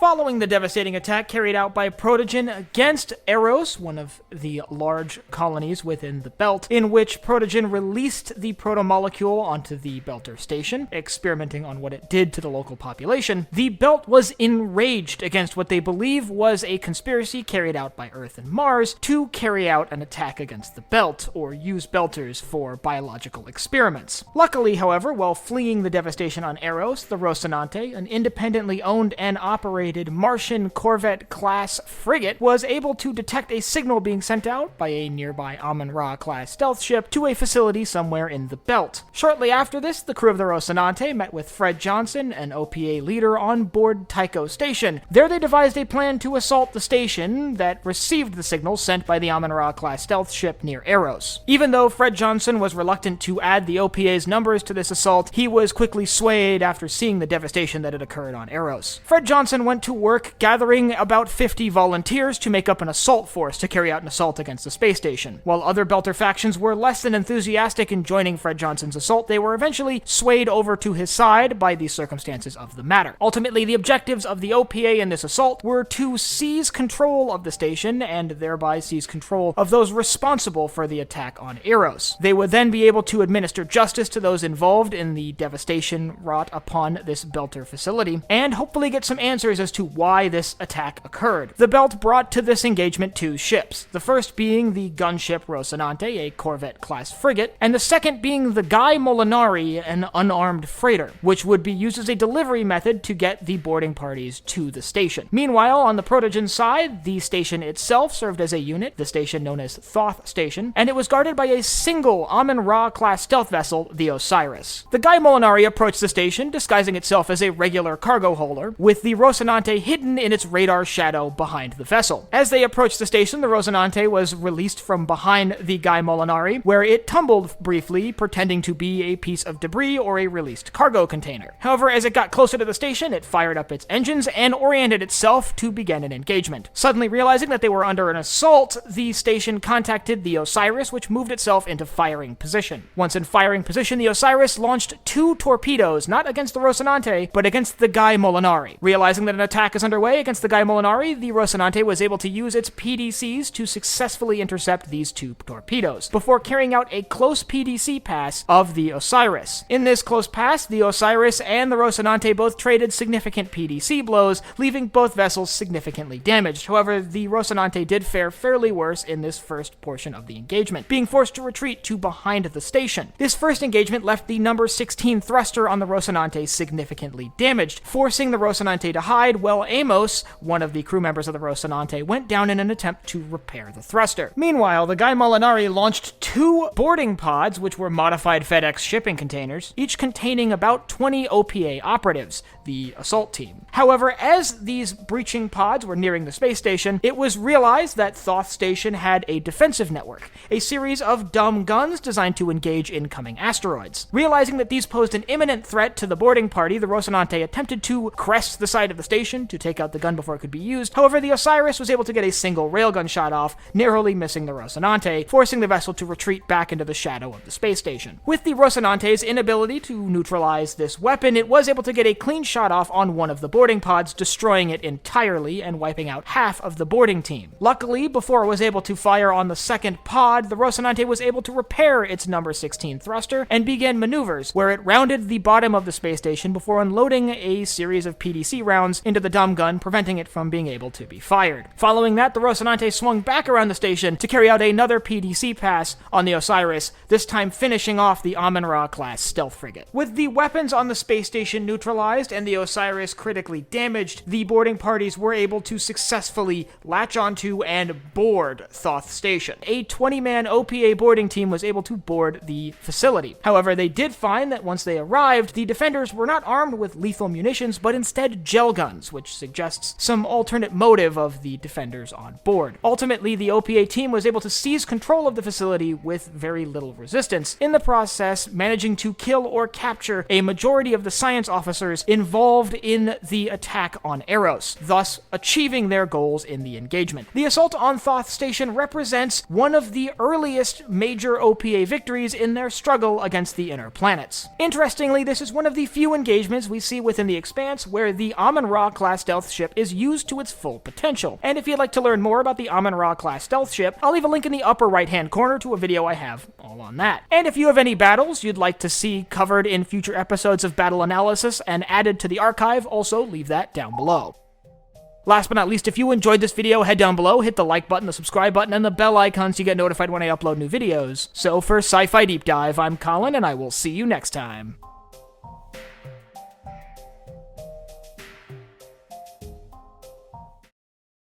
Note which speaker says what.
Speaker 1: Following the devastating attack carried out by Protogen against Eros, one of the large colonies within the belt, in which Protogen released the protomolecule onto the Belter station, experimenting on what it did to the local population, the belt was enraged against what they believe was a conspiracy carried out by Earth and Mars to carry out an attack against the belt, or use Belters for biological experiments. Luckily, however, while fleeing the devastation on Eros, the Rocinante, an independently owned and operated Martian corvette-class frigate, was able to detect a signal being sent out by a nearby Amun-Ra class stealth ship to a facility somewhere in the belt. Shortly after this, the crew of the Rocinante met with Fred Johnson, an OPA leader, on board Tycho Station. There they devised a plan to assault the station that received the signal sent by the Amun-Ra class stealth ship near Eros. Even though Fred Johnson was reluctant to add the OPA's numbers to this assault, he was quickly swayed after seeing the devastation that had occurred on Eros. Fred Johnson went to work gathering about 50 volunteers to make up an assault force to carry out an assault against the space station. While other Belter factions were less than enthusiastic in joining Fred Johnson's assault, they were eventually swayed over to his side by the circumstances of the matter. Ultimately, the objectives of the OPA in this assault were to seize control of the station and thereby seize control of those responsible for the attack on Eros. They would then be able to administer justice to those involved in the devastation wrought upon this Belter facility, and hopefully get some answers as to why this attack occurred. The Belt brought to this engagement two ships, the first being the gunship Rocinante, a corvette-class frigate, and the second being the Guy Molinari, an unarmed freighter, which would be used as a delivery method to get the boarding parties to the station. Meanwhile, on the Protogen side, the station itself served as a unit, the station known as Thoth Station, and it was guarded by a single Amun-Ra class stealth vessel, the Osiris. The Guy Molinari approached the station, disguising itself as a regular cargo holder, with the Rocinante hidden in its radar shadow behind the vessel. As they approached the station, the Rocinante was released from behind the Guy Molinari, where it tumbled briefly, pretending to be a piece of debris or a released cargo container. However, as it got closer to the station, it fired up its engines and oriented itself to begin an engagement. Suddenly realizing that they were under an assault, the station contacted the Osiris, which moved itself into firing position. Once in firing position, the Osiris launched two torpedoes, not against the Rocinante, but against the Guy Molinari. Realizing that an attack is underway against the Guy Molinari, the Rocinante was able to use its PDCs to successfully intercept these two torpedoes, before carrying out a close PDC pass of the Osiris. In this close pass, the Osiris and the Rocinante both traded significant PDC blows, leaving both vessels significantly damaged. However, the Rocinante did fare fairly worse in this first portion of the engagement, being forced to retreat to behind the station. This first engagement left the number 16 thruster on the Rocinante significantly damaged, forcing the Rocinante to hide, while Amos, one of the crew members of the Rocinante, went down in an attempt to repair the thruster. Meanwhile, the Guy Molinari launched two boarding pods, which were modified FedEx shipping containers, each containing about 20 OPA operatives, the assault team. However, as these breaching pods were nearing the space station, it was realized that Thoth Station had a defensive network, a series of dumb guns designed to engage incoming asteroids. Realizing that these posed an imminent threat to the boarding party, the Rocinante attempted to crest the side of the station to take out the gun before it could be used. However, the Osiris was able to get a single railgun shot off, narrowly missing the Rocinante, forcing the vessel to retreat back into the shadow of the space station. With the Rocinante's inability to neutralize this weapon, it was able to get a clean shot off on one of the boarding pods, destroying it entirely and wiping out half of the boarding team. Luckily, before it was able to fire on the second pod, the Rocinante was able to repair its number 16 thruster and began maneuvers, where it rounded the bottom of the space station before unloading a series of PDC rounds into the dumb gun, preventing it from being able to be fired. Following that, the Rocinante swung back around the station to carry out another PDC pass on the Osiris, this time finishing off the Amun-Ra class stealth frigate. With the weapons on the space station neutralized and the Osiris critically damaged, the boarding parties were able to successfully latch onto and board Thoth Station. A 20-man OPA boarding team was able to board the facility. However, they did find that once they arrived, the defenders were not armed with lethal munitions, but instead gel guns, which suggests some alternate motive of the defenders on board. Ultimately, the OPA team was able to seize control of the facility with very little resistance, in the process managing to kill or capture a majority of the science officers involved in the attack on Eros, thus achieving their goals in the engagement. The assault on Thoth Station represents one of the earliest major OPA victories in their struggle against the inner planets. Interestingly, this is one of the few engagements we see within the Expanse where the Amun-Ra class stealth ship is used to its full potential. And if you'd like to learn more about the Amun-Ra class stealth ship, I'll leave a link in the upper right-hand corner to a video I have all on that. And if you have any battles you'd like to see covered in future episodes of Battle Analysis and added to the archive, also leave that down below. Last but not least, if you enjoyed this video, head down below, hit the like button, the subscribe button, and the bell icon so you get notified when I upload new videos. So for Sci-Fi Deep Dive, I'm Colin, and I will see you next time.